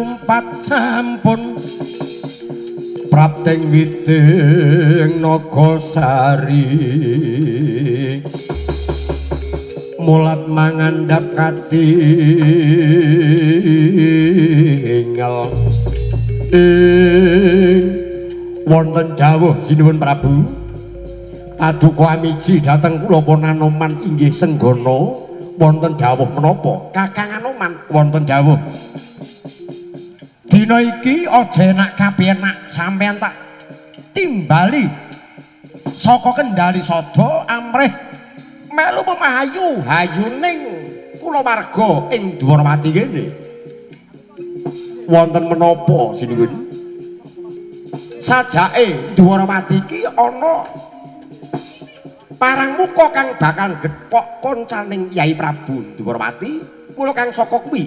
lumpat sampun prapting witing Nagasari mulat mangandhap katingal wonten dawuh sinuwun Prabu Paduka Amiji dhateng kula Anoman inggih Senggana wonten dawuh menapa Kakang Anoman wonten dawuh dina iki aja enak kapenak sampeyan tak timbali saka Kendali Sada amrih melu memahayu hayuning kulawarga ing Dwarawati kene wonten menapa sinuwun sajake Dwarawati iki ana parang muka kang bakal gethok koncaning Yai Prabu Dwarawati mula kang saka kuwi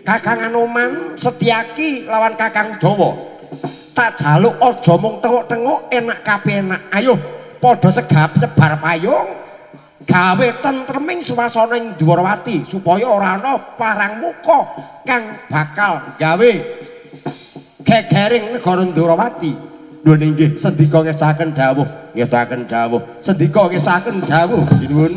Kakang Anoman Setyaki lawan Kakang Dawa tak jaluk aja mung tengok-tengok enak kapenak ayo padha segap sebar payung gawe tentreming suasana ing Dwarawati supaya ora ana parang muka kang bakal gawe gegering negara Dwarawati lho nggih sendika ngestaken dawuh sendika ngestaken dawuh sinuwun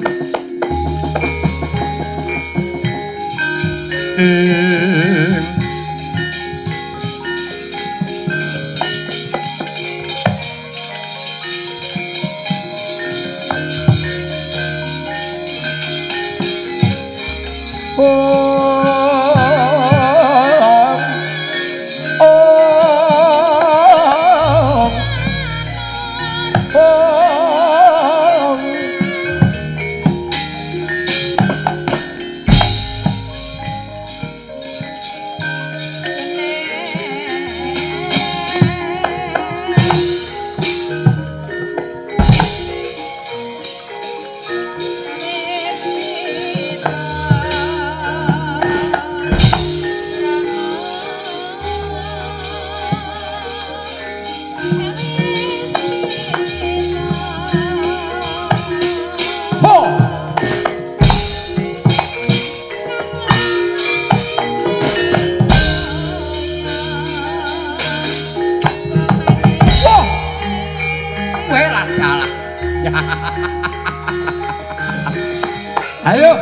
ayo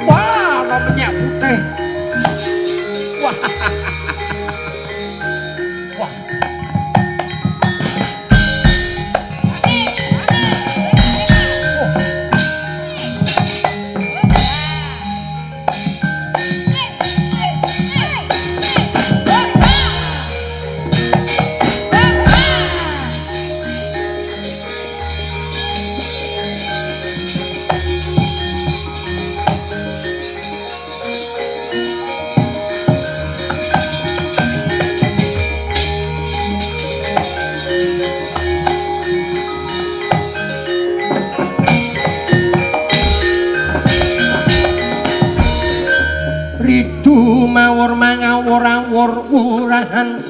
wah ana minyak putih wah wah mawur mangawur-awur wurahan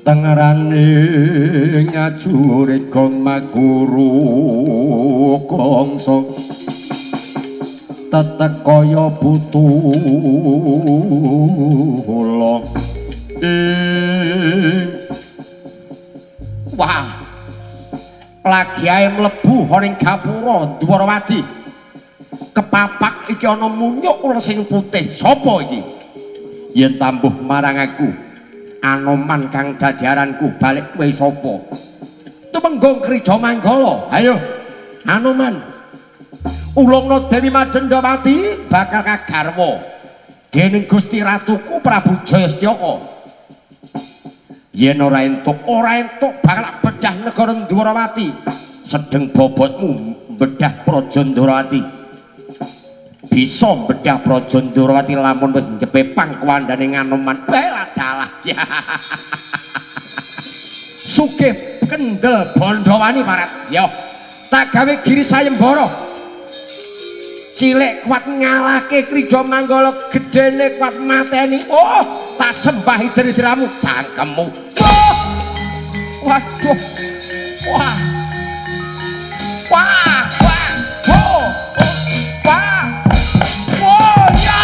tengerane ngajurit gong maguru kongso tetek kaya butula wah lagi ae mlebu ning gapura Dwarawati kepapak iki ana munyuk sing putih sapa iki yen tambuh marang aku Anoman kang dajaranku balik kowe sapa tumenggong Krida Manggala ayo Anoman ulungna Dewi Madendrawati bakal kagarwa dening Gusti Ratuku Prabu Jayastyaka yen ora entuk bakal bedah negara Dwarawati sedeng bobotmu bedah Praja Dwarawati bisa bedah Praja Dwarawati lamun wis njepepang kuwandane Anoman bela dalah sugih kendel Bandawani parat yo tak gawe giri sayembara cilik kuat ngalahke Krida Manggala gedene kuat mateni oh tak sembah idri-idiramu cangkemmu oh waduh wah wah wah oh wah oh ya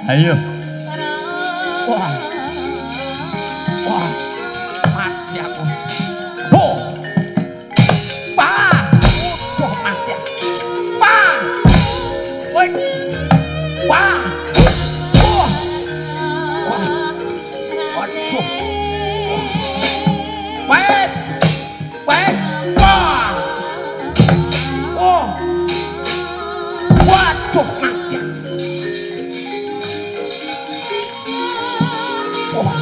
Ayo. Wah. Wah. Mati aku. Bo. Pa. Udah mati. Pa. Woi. Pa. Wah. Wah. Waduh. Wait. Wait. Wah. Oh. Waduh mati. Wah.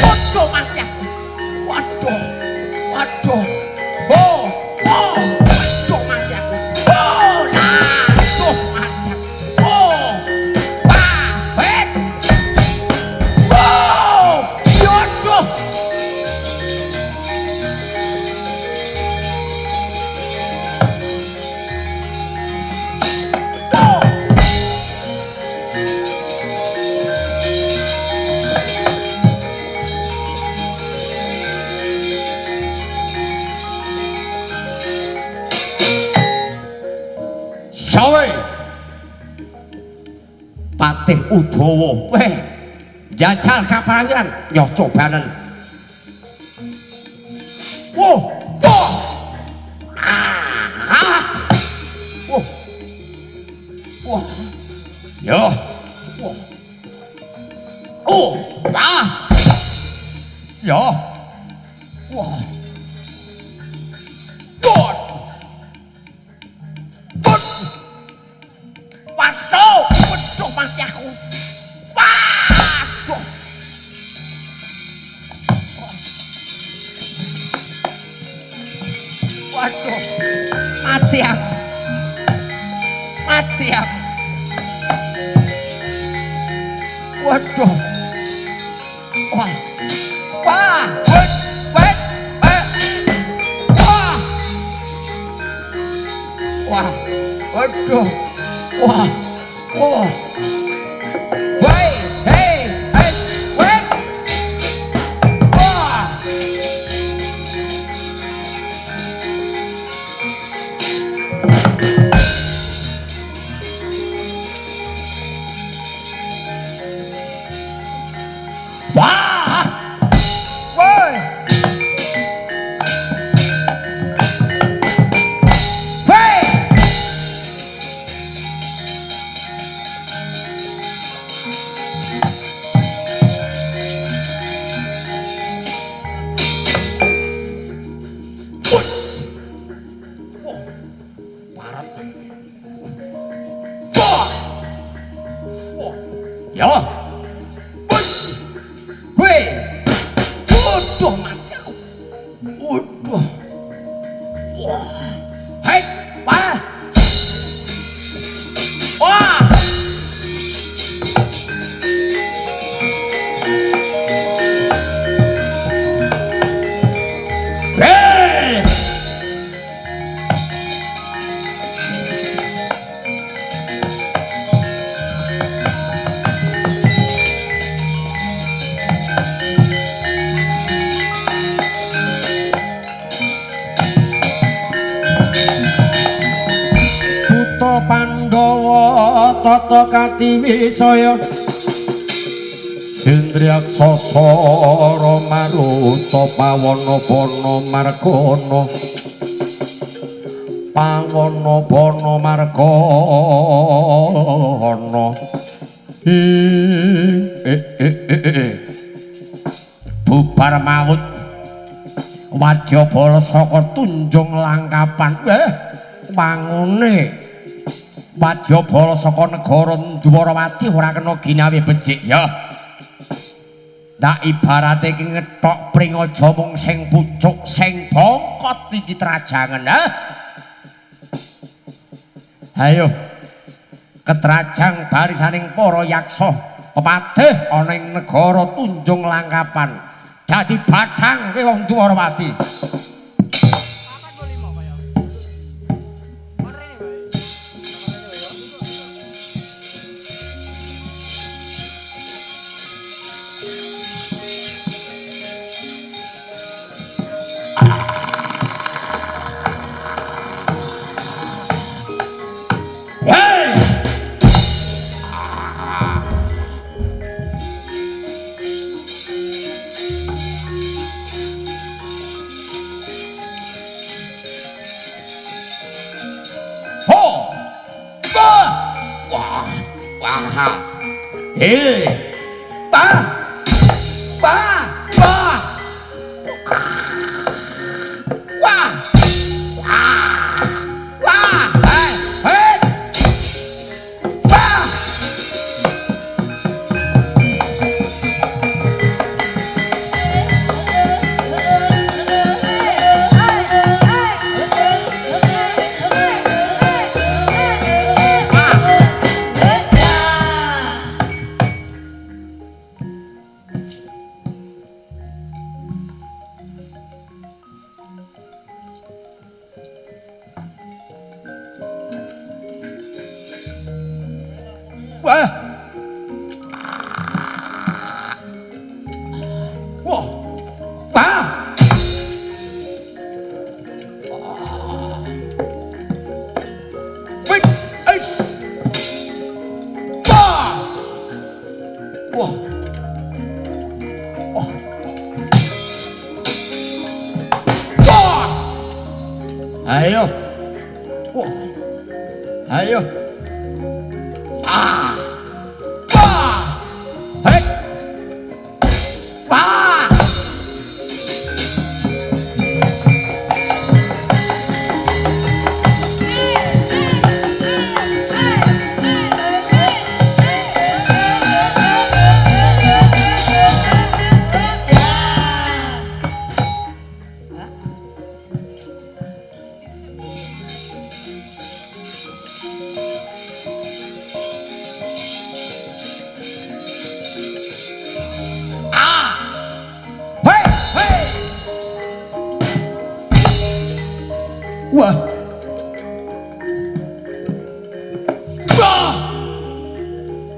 Waduh, waduh, waduh, oh, Patih Udawa. Weh, jajal kaparangan yo cobanen. Wah, wah. Ah. Wah. Wah. Yo. Wah. Oh, wah. Yo. Wah. God. God. Waduh, waduh mati aku. Waduh. Waduh. Mati aku. Mati aku. Waduh. Wah. Wah. Wait. Wait. Wah. Wah. Waduh. Wah. Wah. Wait. Hey. Hey. Wait. Wah. Wah. Woi. Hey. Wah. Ya. Weh. Waduh mati aku. Waduh. Wah. Hei, wah. Wah. Hei. Buta Pandhawa tata katiwisaya Indriyaksasa Maruta Pawana-bana Margana Pawana-bana Margana bubar maut Wajabala saka Tunjung Langkapan wangune Wajabala saka negara Dwarawati ora kena ginawe becik ya. Ndak ibarate iki ngethok pringaja mung sing pucuk sing bongkot iki trajangan ha. Ayo ketrajang barisaning para yaksa pepadeh ana ing negara Tunjung Langkapan. Dadi bathang kowe wong Dwarawati. Ayo. Wah. Ayo. Ah. Wah. Hei. Wah. Wah. Wah.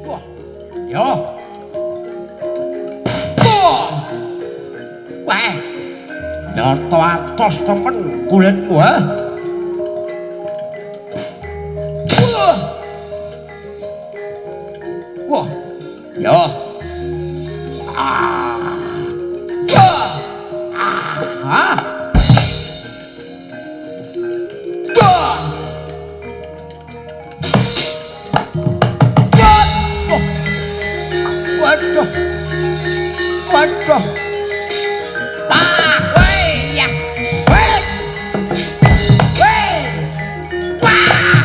Wah. Yo. Wah. Wah. Nyoto atos temen kulitmu ha. Wah. Wah. Yo. Ah. Wah. Ah. Waduh. Waduh. Ah, weh, ya. Weh. Weh. Wah.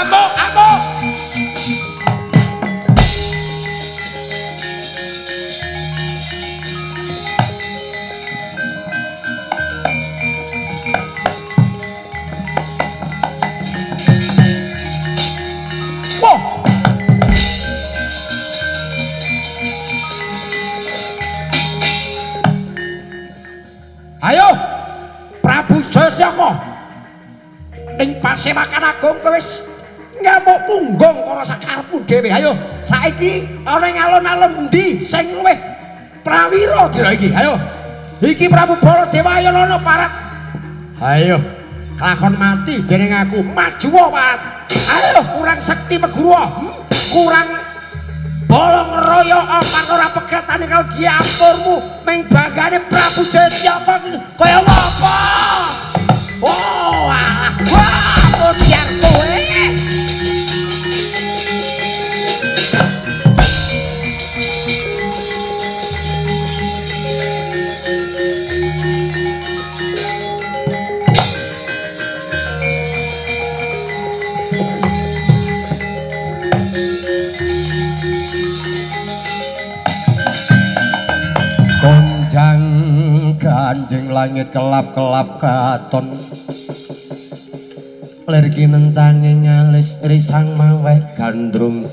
Amuk, amuk. Ayo, Prabu Jayasyaka. Ing Pasewakan Agung kowe wis ngamuk punggung karo sakarepmu dhewe. Ayo, saiki ana ing alun-alun endi sing luwih prawira dina iki? Ayo. Iki Prabu Baladewa ayo ana parat. Ayo, kelakon mati dening aku. Maju parat. Ayo, kurang sekti Meguru. Kurang bolong royo apa ora pegatane karo diaturmu ming bagane Prabu Jayasyaka kaya apa? Oh, alah, wah, mutiar kowe. Konjang ganjeng langit kelap-kelap katon lir kinencange ngalis risang maweh gandrung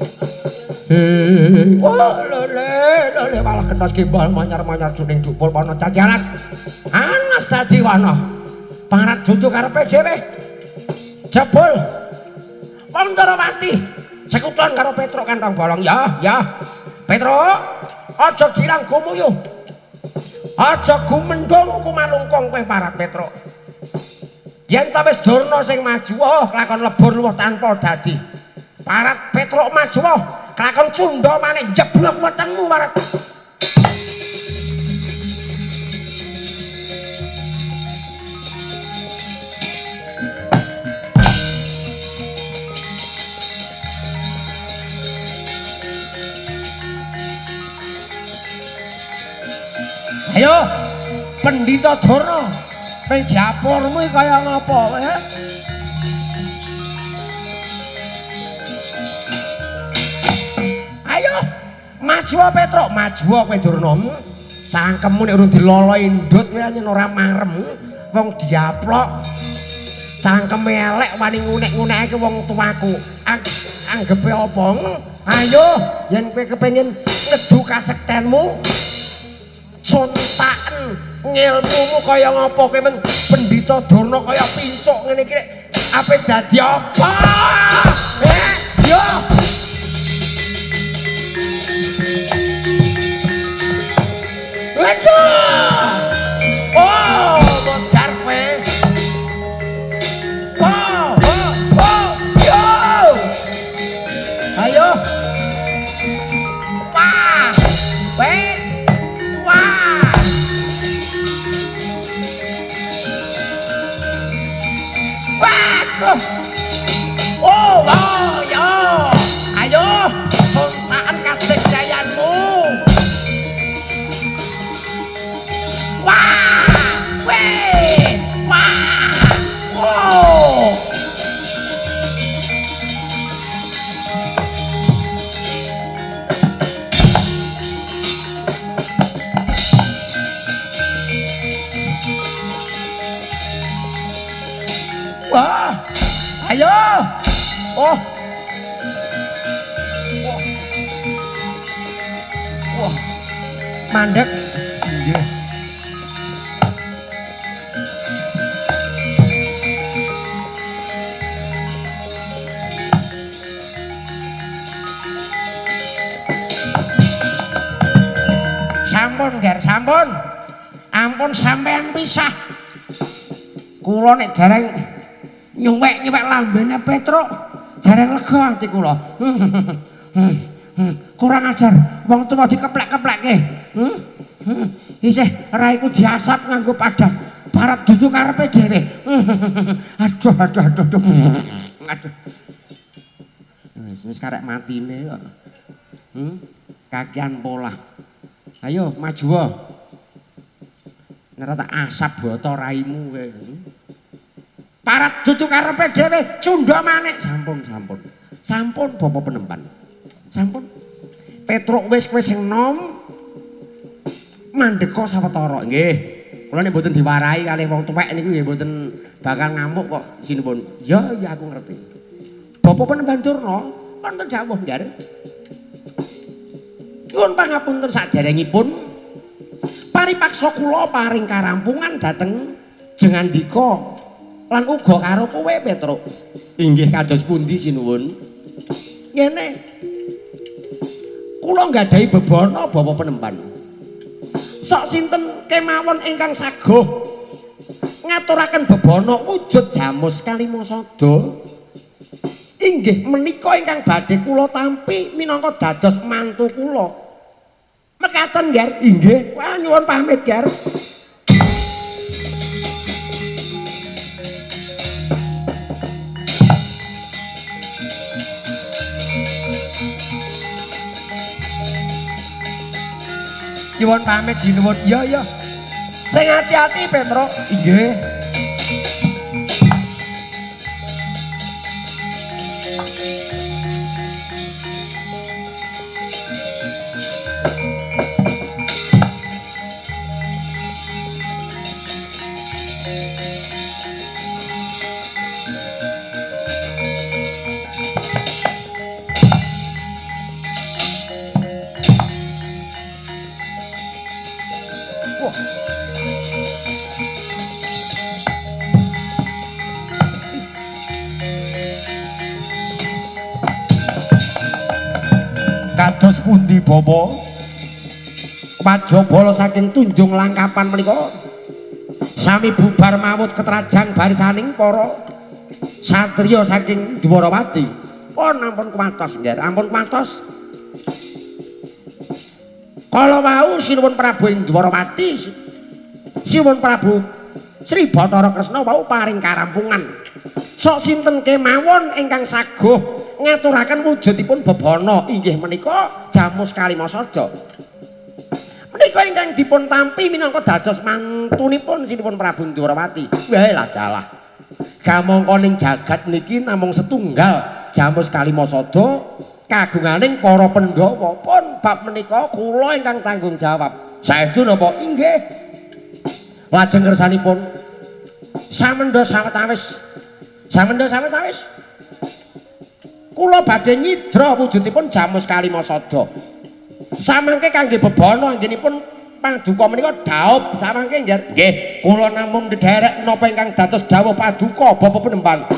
wah lele malah kentos kimbal manyar-manyar suning jupul ana cacaras anas sajiwana parat jujuk karepe dhewe jebul Pandharawati sekuton karo Petruk kantong bolong ya Petruk aja gilang gumuyuh aja gumendhong kumalungkung kowe parat Petruk. Yen ta wis Durna sing maju kelakon lebur luwih tanpa dadi. Parat Petruk maju kelakon cundha maneh jeblok wetengmu parat. Ayo, Pendhita Durna, ning dapurmu iki kaya ngapa kowe? Ayo, maju Petruk, maju kowe Durna. Cangkemmu nek urung dilolo indut kowe yen ora marem, wong diaplok. Cangkeme elek wani ngunek-nguneke wong tuaku. Anggepe apa? Ayo, yen kowe kepengin ngedu kasektenmu, sontaken ngilmumu kaya ngapa kowe men Pendhita Durna kaya pincuk ngene iki ape dadi apa? Yo. Waduh. Oh, mojar kowe. Oh, yo. Oh, wow, yo. Ayo, sontakan kadek jayanmu. Wah, weh, wah, wow. Wah, ayo. Oh. Wah. Mandek. Nggih. Sampun, Ger, sampun. Ampun sampean pisah. Kula nek dereng nyuwek-nyuwek lambene Petruk, dereng lega ati kula. Kurang ajar, wong tuwa dikeplek-keplekke. Isih raiku diasap nganggo padas. Barat dudu karepe dhewe. Aduh. Aduh. Wis karek matine kok. Kakian pola. Ayo maju. Nek tak asap boto raimu kowe. Parat dudu karepe dhewe, cundha manik. Sampun. Sampun Bapak Penemban. Sampun. Petruk wis kowe sing nom. Mandeka sawetara nggih. Kula nek mboten diwarai kalih wong tuwek niku nggih mboten bakal ngamuk kok sinipun. Ya aku ngerti. Bapak Penemban Durna wonten dawuh nggih. Nyuwun pangapunten saderengipun paripaksa kula paring karampungan dhateng Jengandika lan uga karo kowe Petruk. Inggih kados pundi sinuwun? Ngene. Kula nggadahi bebana Bapak Penemban. Sok sinten kemawon ingkang saguh ngaturaken bebana wujud Jamus Kalimasada. Inggih menika ingkang badhe kula tampi minangka dados mantu kula. Mekaten, Ger. Inggih. Wah nyuwun pamit, Ger. Nyuwun pamit jinuwun. Iya. Sing ati-ati, Petruk. Inggih. Kados pundi Bapa? Pajabala saking Tunjung Langkapan menika sami bubar mawut ketrajang barisaning para satriya saking Dwarawati. Pun ampun kuwatos nggih, ampun kuwatos. Kala wau sinuwun Prabu ing Dwarawati, sinuwun Prabu Sri Bathara Kresna wau paring karampungan. Sok sinten kemawon ingkang saguh ngaturaken wujudipun bebana inggih menika Jamus Kalimasada. Menika ingkang dipun tampi minangka dados mantunipun sinipun Prabu Dwarawati. Wah lah jalah. Kamangka ning jagat niki namung setunggal Jamus Kalimasada kagunganing para Pandhawa. Pun bab menika kula ingkang tanggung jawab. Saestu napa? Inggih. Lajeng kersanipun samendha sawetawis. Kula badhe nyidra wujudipun Jamus Kalimasada. Samangke kangge bebana anggenipun paduka menika dhaup samangke nggih. Kula namung dederek napa ingkang dados dawuh paduka Bapak Penemban.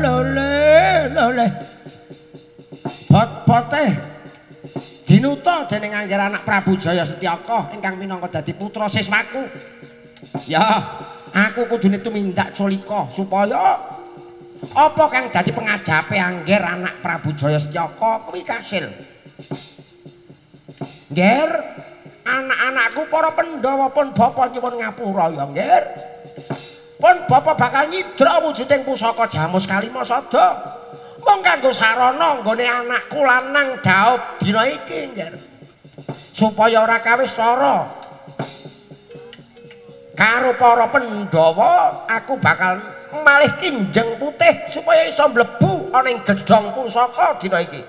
lho. Bot-bote dinuta dening Angger anak Prabu Jaya Setyaka ingkang minangka dadi putra siswaku. Ya, aku kudune tumindak culika supaya apa kang dadi pengajape Angger anak Prabu Jaya Setyaka kuwi kasil. Ngger, anak-anakku para Pandhawa pun bapa nyuwun ngapura ya, Ngger. Pun bapa bakal nyidra wujuding pusaka Jamus Kalimasada. Mong kanggo sarana nggone anakku lanang daub dina iki, Ngger. Supaya ora kawis cara karo para Pandhawa, aku bakal malih kinjeng putih supaya iso mlebu ana ing gedhong pusaka dina iki.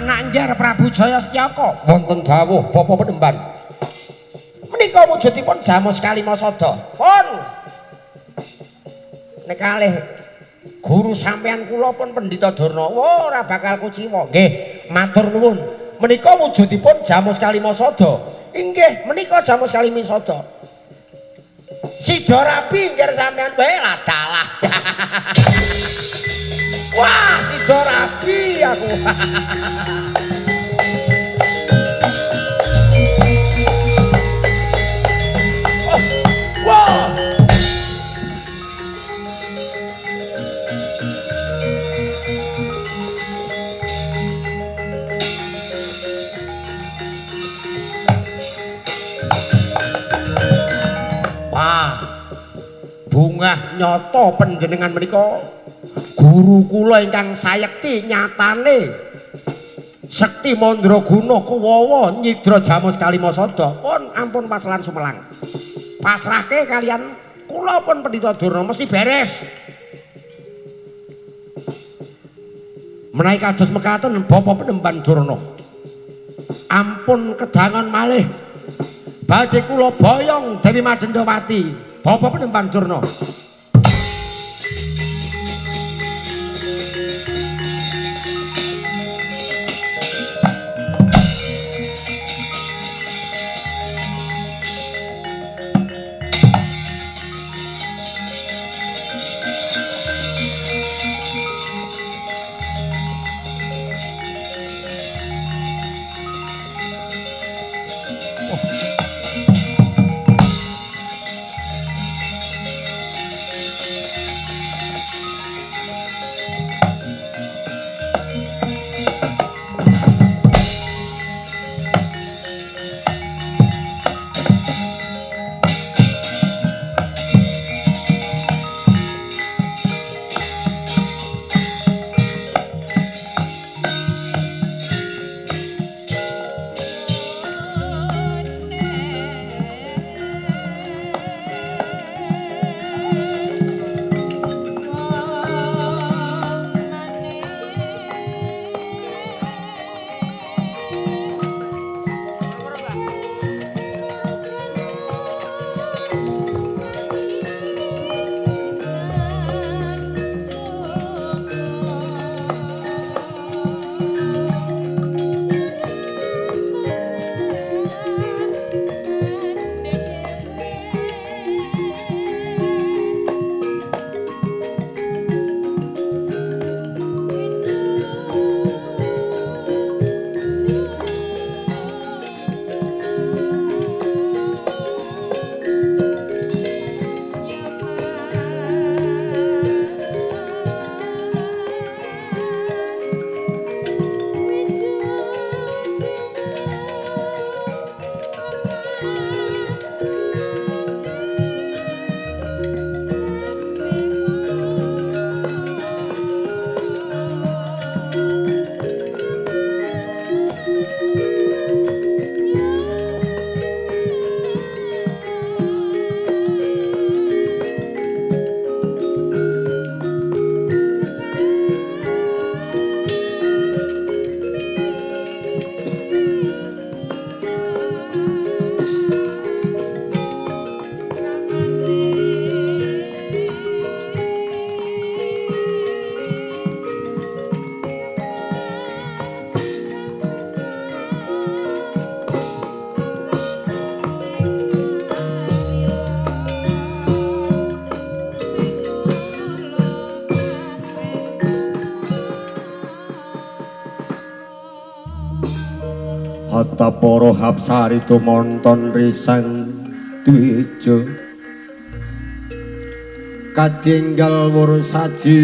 Angger Prabu Jaya Setyaka wonten dawuh Bapa Penemban. Menika wujudipun Jamus Kalimasada. Pun nek kalih guru sampeyan kula pun Pendhita Durnawa ora bakal kuciwa. Nggih, matur nuwun. Menika wujudipun Jamus Kalimasada. Inggih, menika Jamus Kalimasada. Sida rapi nggih sampeyan wae lah dalah. Wah, sida rapi aku. Bungah nyata panjenengan menika guru kula ingkang sayekti nyatane Sekti Mandraguna kuwawa nyidra Jamus Kalimasada pun ampun paslan sumelang. Pasrahke kalian kula pun Pendhita Durna mesti beres. Menawi kados mekaten Bapak Penemban Durna. Ampun kedangan malih. Badhe kula boyong Dewi Madendawati. Bapak Penemban Durna. hatta para hapsari tumonton risang dwija katinggal wur sajiwa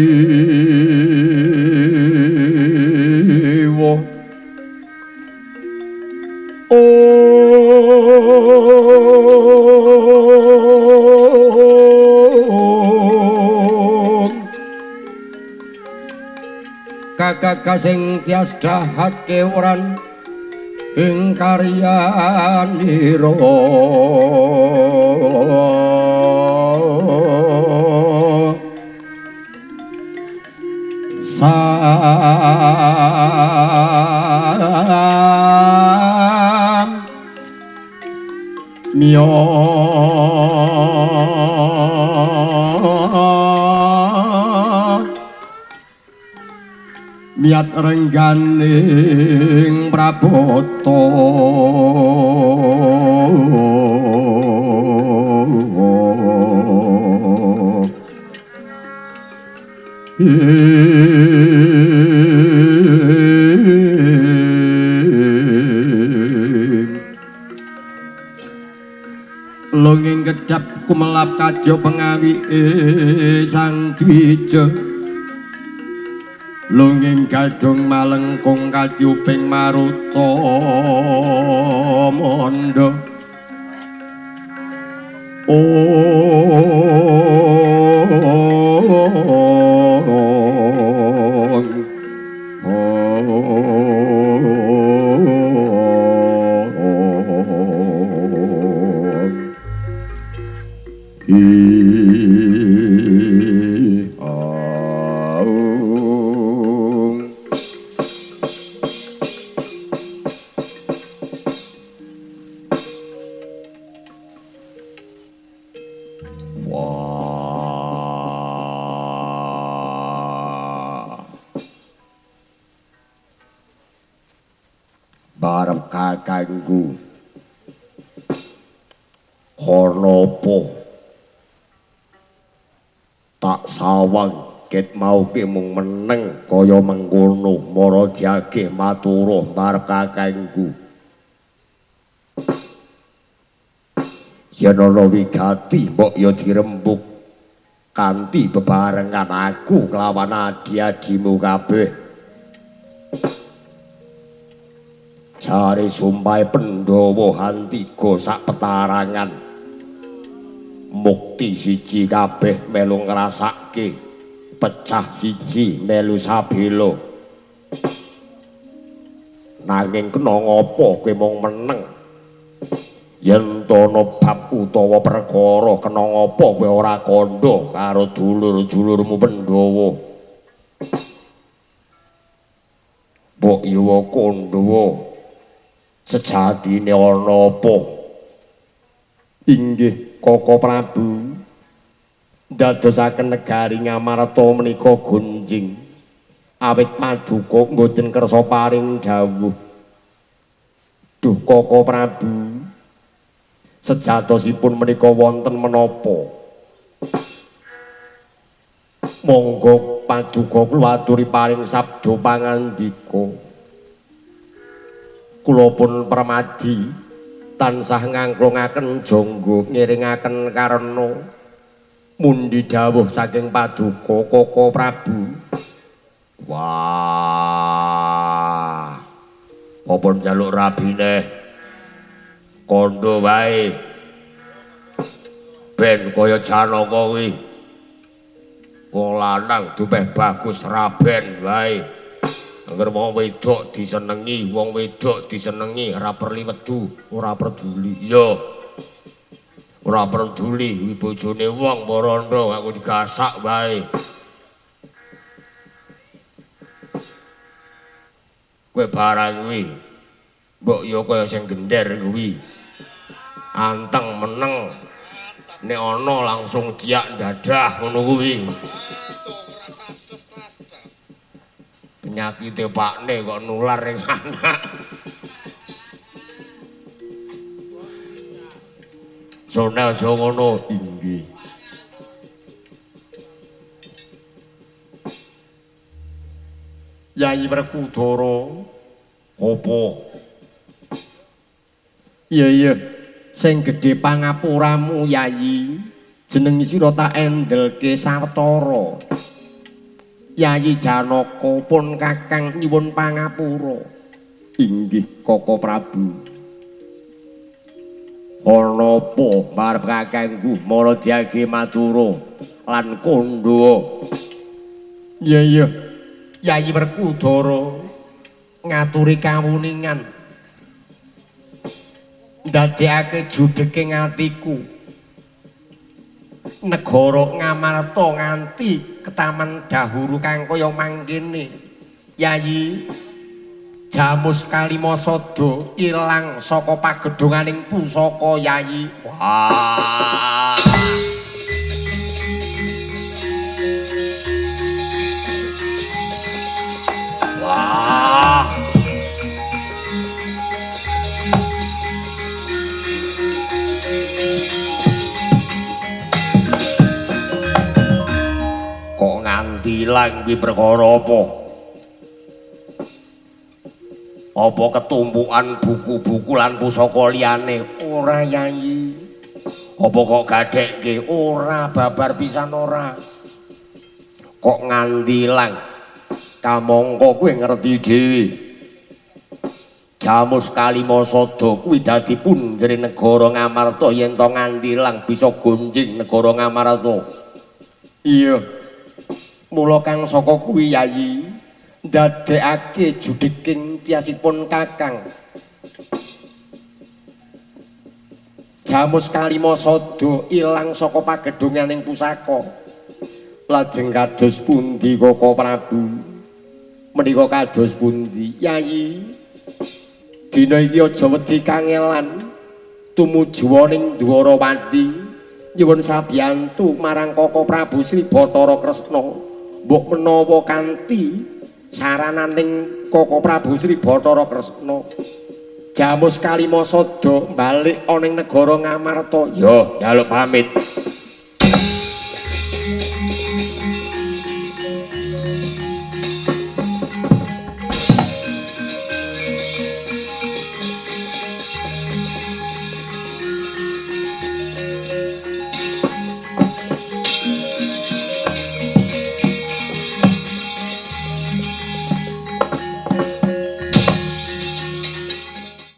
Kakak sing tias dahat kewaran ing karyanira myo miat rengganing prabota longing kedap kumelap kadya pengawi sang dwija longing gadung malengkung katyuping maruta manda barep kakangku Harnapa tak sawang ket mau ki mung meneng kaya mengkono mara jagih matura barep kakangku yen ana wigati mbok ya dirembug kanthi bebarengan aku kelawan adi-adimu kabeh jare sumpahe Pandhawa Hantiga sak petarangan mukti siji kabeh melu ngrasake pecah siji melu sabelo nanging kena ngopo kowe mung meneng yen ana bab utawa perkara kena ngopo kowe ora kandha karo dulur-dulurmu Pandhawa mbok yuwa Kandhawa sejatine ana apa inggih Koko Prabu ndadosaken negari Ngamarta menika gunjing awit Paduka mboten kersa paring dawuh duh Koko Prabu sejatosipun menika wonten menapa monggo Paduka kula aturi paring sabda pangandika kula pun permadi tansah ngangklungaken jangga ngiringaken karena mundi dawuh saking Paduka Koko Prabu wah apa njaluk rabine kandha wae ben kaya Janaka kuwi wong lanang dupeh bagus raben wae angger wong wedok disenengi ora perlu wedu ora peduli iya ora peduli kuwi bojone wong marandha aku digasak wae kowe barang kuwi mbok ya kaya sing gender kuwi anteng meneng nek ana langsung ciak dadah ngono kuwi penyakite pakne kok nular ning anak sone aja ngono inggih Yai Werkudara apa Iya sing gedhe pangapuramu Yayi jeneng sira tak endelke sawetara Yayi Janaka pun kakang nyuwun pangapura inggih Koko Prabu ana apa marep kakangku mara diage matura lan kandha iya Yayi Werkudara ngaturi kawuningan ndadekake judheke ngatiku negara Ngamarta nganti ketaman dahuru kang kaya mangkene Yayi Jamus Kalimasada ilang saka pagedhonganing pusaka Yayi wah wah kok nganti ilang iki perkara apa? Apa ketumpukan buku-buku lan pusaka liyane? Ora Yayi. Apa kok gadhekke? Ora babar pisan ora. Kok nganti ilang? Kamangka kowe ngerti dhewe. Jamus Kalimasada kuwi dadi punjere negara Ngamarta yen to nganti ilang bisa gonjing negara Ngamarta. Iya. Mula kang saka kuwi Yayi ndadekake judheking tiasipun kakang Jamus Kalimasada ilang saka pagedhonganing pusaka lajeng kados pundi Koko Prabu menika kados pundi Yayi dina iki aja wedi kangelan tumuju ning Dwarawati nyuwun sabiyantu marang Koko Prabu Sri Bathara Kresna mbok menawa kanthi sarananing Koko Prabu Sri Bathara Kresna Jamus Kalimasada balik ana ing negara Ngamarta ya njaluk pamit